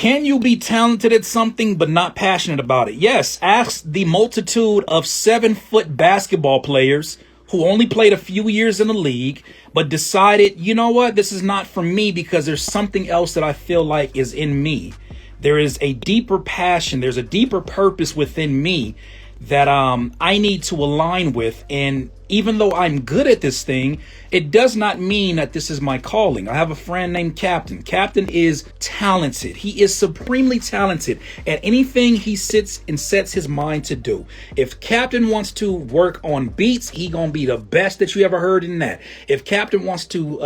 Can you be talented at something but not passionate about it? Yes. Ask the multitude of 7-foot basketball players who only played a few years in the league, but decided, you know what, this is not for me because there's something else that I feel like is in me. There is a deeper passion. There's a deeper purpose within me that I need to align with. And even though I'm good at this thing, it does not mean that this is my calling. I have a friend named Captain. Captain is talented. He is supremely talented at anything he sits and sets his mind to do. If Captain wants to work on beats, he gonna be the best that you ever heard in that. If Captain wants to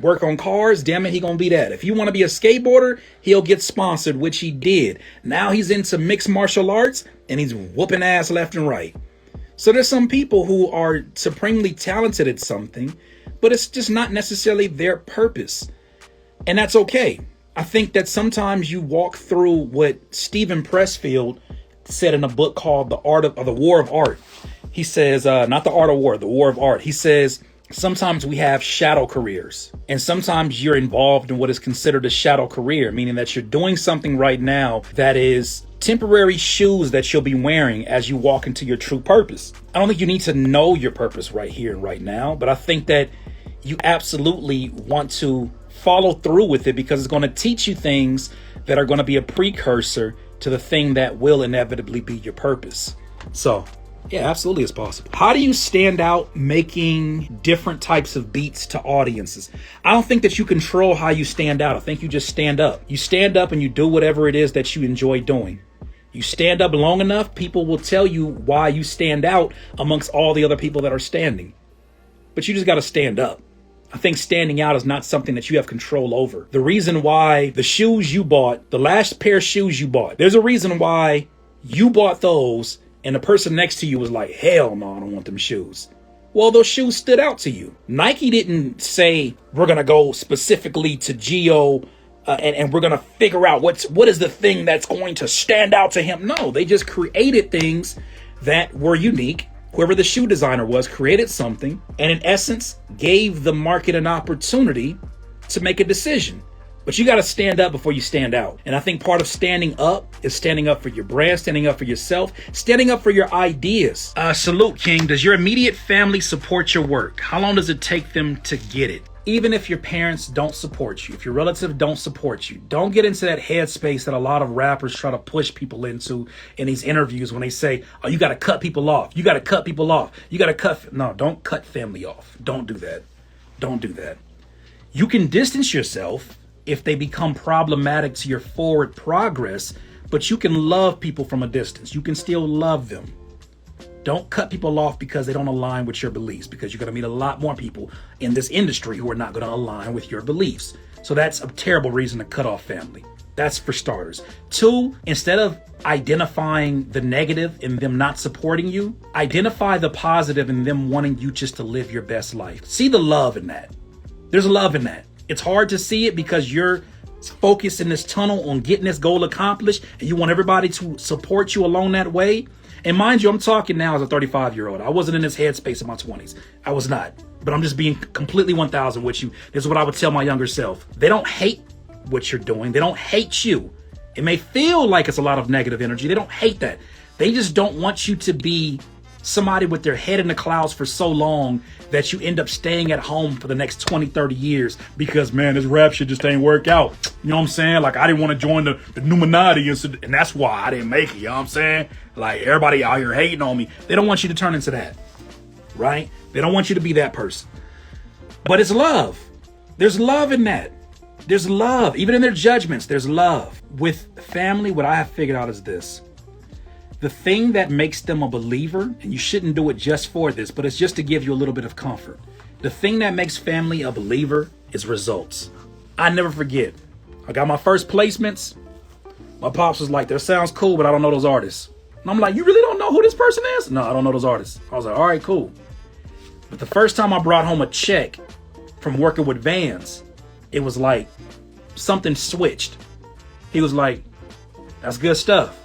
work on cars, damn it, he gonna be that. If you want to be a skateboarder, he'll get sponsored, which he did. Now he's into mixed martial arts and he's whooping ass left and right. So there's some people who are supremely talented at something, but it's just not necessarily their purpose. And that's okay. I think that sometimes you walk through what Stephen Pressfield said in a book called The War of Art. He says, not the art of war, the war of art. He says, sometimes we have shadow careers, and sometimes you're involved in what is considered a shadow career, meaning that you're doing something right now that is temporary shoes that you'll be wearing as you walk into your true purpose. I don't think you need to know your purpose right here and right now, but I think that you absolutely want to follow through with it because it's going to teach you things that are going to be a precursor to the thing that will inevitably be your purpose. So yeah, absolutely, it's possible. How do you stand out making different types of beats to audiences? I don't think that you control how you stand out. I think you just stand up. You stand up and you do whatever it is that you enjoy doing. You stand up long enough, people will tell you why you stand out amongst all the other people that are standing. But you just got to stand up. I think standing out is not something that you have control over. The reason why the shoes you bought, the last pair of shoes you bought, there's a reason why you bought those and the person next to you was like, hell no, I don't want them shoes. Well, those shoes stood out to you. Nike didn't say, we're going to go specifically to Geo and we're going to figure out what is the thing that's going to stand out to him. No, they just created things that were unique. Whoever the shoe designer was created something and in essence gave the market an opportunity to make a decision. But you got to stand up before you stand out. And I think part of standing up is standing up for your brand, standing up for yourself, standing up for your ideas. Salute, King. Does your immediate family support your work? How long does it take them to get it? Even if your parents don't support you, if your relatives don't support you, don't get into that headspace that a lot of rappers try to push people into in these interviews when they say, oh, you got to cut people off. You got to cut people off. You got to cut. No, don't cut family off. Don't do that. Don't do that. You can distance yourself if they become problematic to your forward progress, but you can love people from a distance. You can still love them. Don't cut people off because they don't align with your beliefs, because you're going to meet a lot more people in this industry who are not going to align with your beliefs. So that's a terrible reason to cut off family. That's for starters. 2, instead of identifying the negative in them not supporting you, identify the positive in them wanting you just to live your best life. See the love in that. There's love in that. It's hard to see it because you're focused in this tunnel on getting this goal accomplished and you want everybody to support you along that way. And mind you, I'm talking now as a 35-year-old. I wasn't in this headspace in my 20s. I was not. But I'm just being completely 1,000 with you. This is what I would tell my younger self. They don't hate what you're doing. They don't hate you. It may feel like it's a lot of negative energy. They don't hate that. They just don't want you to be somebody with their head in the clouds for so long that you end up staying at home for the next 20, 30 years because, man, this rap shit just ain't work out. You know what I'm saying? Like, I didn't want to join the Illuminati, and that's why I didn't make it. You know what I'm saying? Like, everybody out here hating on me. They don't want you to turn into that, right? They don't want you to be that person. But it's love. There's love in that. There's love. Even in their judgments, there's love. With family, what I have figured out is this. The thing that makes them a believer, and you shouldn't do it just for this, but it's just to give you a little bit of comfort. The thing that makes family a believer is results. I never forget. I got my first placements. My pops was like, that sounds cool, but I don't know those artists. And I'm like, you really don't know who this person is? No, I don't know those artists. I was like, all right, cool. But the first time I brought home a check from working with Vans, it was like something switched. He was like, that's good stuff.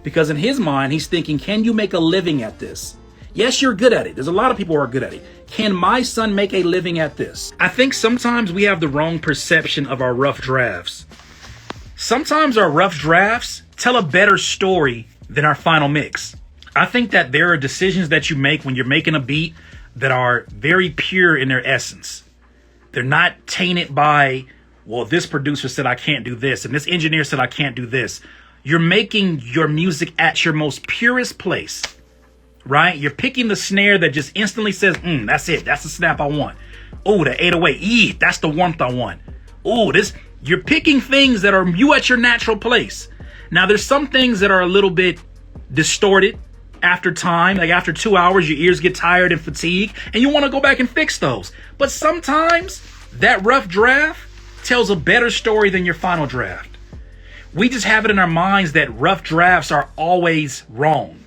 Because in his mind, he's thinking, can you make a living at this? Yes, you're good at it. There's a lot of people who are good at it. Can my son make a living at this? I think sometimes we have the wrong perception of our rough drafts. Sometimes our rough drafts tell a better story than our final mix. I think that there are decisions that you make when you're making a beat that are very pure in their essence. They're not tainted by, well, this producer said I can't do this, and this engineer said I can't do this. You're making your music at your most purest place, right? You're picking the snare that just instantly says, that's it. That's the snap I want. Oh, the 808, that's the warmth I want. Oh, you're picking things that are you at your natural place. Now, there's some things that are a little bit distorted after time. Like after 2 hours, your ears get tired and fatigued, and you want to go back and fix those. But sometimes that rough draft tells a better story than your final draft. We just have it in our minds that rough drafts are always wrong.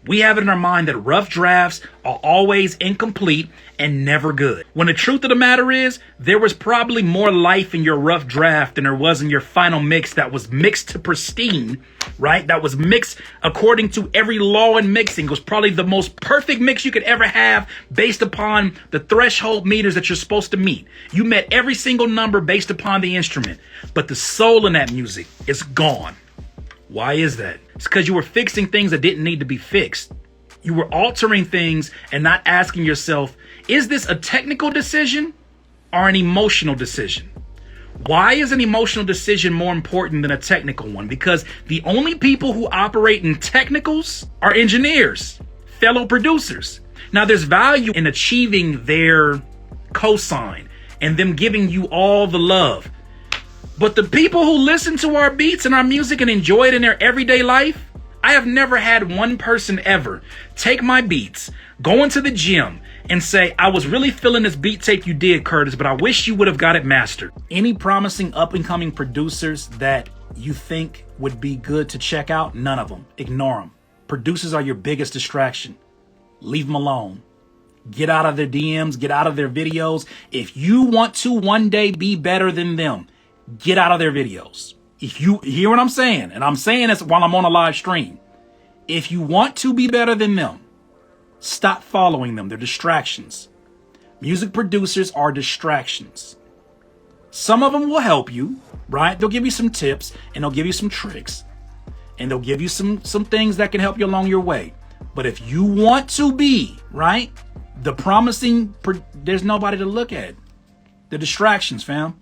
We have it in our mind that rough drafts are always incomplete and never good. When the truth of the matter is, there was probably more life in your rough draft than there was in your final mix that was mixed to pristine, right? That was mixed according to every law in mixing. It was probably the most perfect mix you could ever have based upon the threshold meters that you're supposed to meet. You met every single number based upon the instrument, but the soul in that music is gone. Why is that? It's because you were fixing things that didn't need to be fixed. You were altering things and not asking yourself, is this a technical decision or an emotional decision? Why is an emotional decision more important than a technical one? Because the only people who operate in technicals are engineers, fellow producers. Now, there's value in achieving their cosign and them giving you all the love. But the people who listen to our beats and our music and enjoy it in their everyday life, I have never had one person ever take my beats, go into the gym, and say, I was really feeling this beat tape you did, Curtis, but I wish you would have got it mastered. Any promising up-and-coming producers that you think would be good to check out? None of them. Ignore them. Producers are your biggest distraction. Leave them alone. Get out of their DMs, get out of their videos. If you want to one day be better than them, get out of their videos. If you hear what I'm saying, and I'm saying this while I'm on a live stream, if you want to be better than them, stop following them. They're distractions. Music producers are distractions. Some of them will help you, right? They'll give you some tips and they'll give you some tricks and they'll give you some things that can help you along your way. But if you want to be, right, the promising, there's nobody to look at. The distractions, fam.